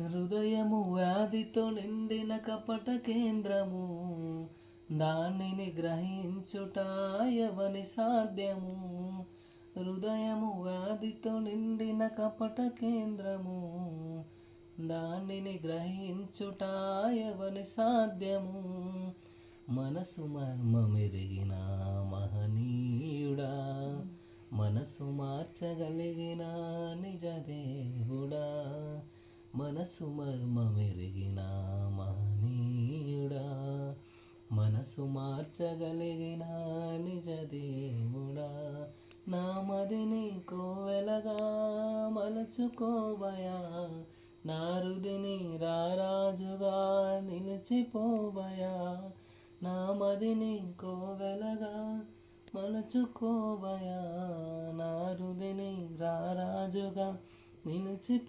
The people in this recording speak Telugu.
హృదయము వ్యాధితో నిండిన కపట కేంద్రము, దానిని గ్రహించుట ఎవని సాధ్యము. హృదయము వ్యాధితో నిండిన కపట కేంద్రము, దానిని గ్రహించుట ఎవని సాధ్యము. మనసు మర్మమెరిగిన మహనీయుడా, మనసు మార్చగలిగిన నిజ దేవుడా. మనసు మర్మమెరిగిన మహనీయుడా, మనసు మార్చగలిగిన నిజ దేవుడా. నా మదిని కోవెలగా మలచుకోవయా, నా హృదిని రారాజుగా నిలిచిపోవయా. నా మదిని కోవెలగా మలచుకోవయా, నా హృదిని రారాజుగా నిలిచిపో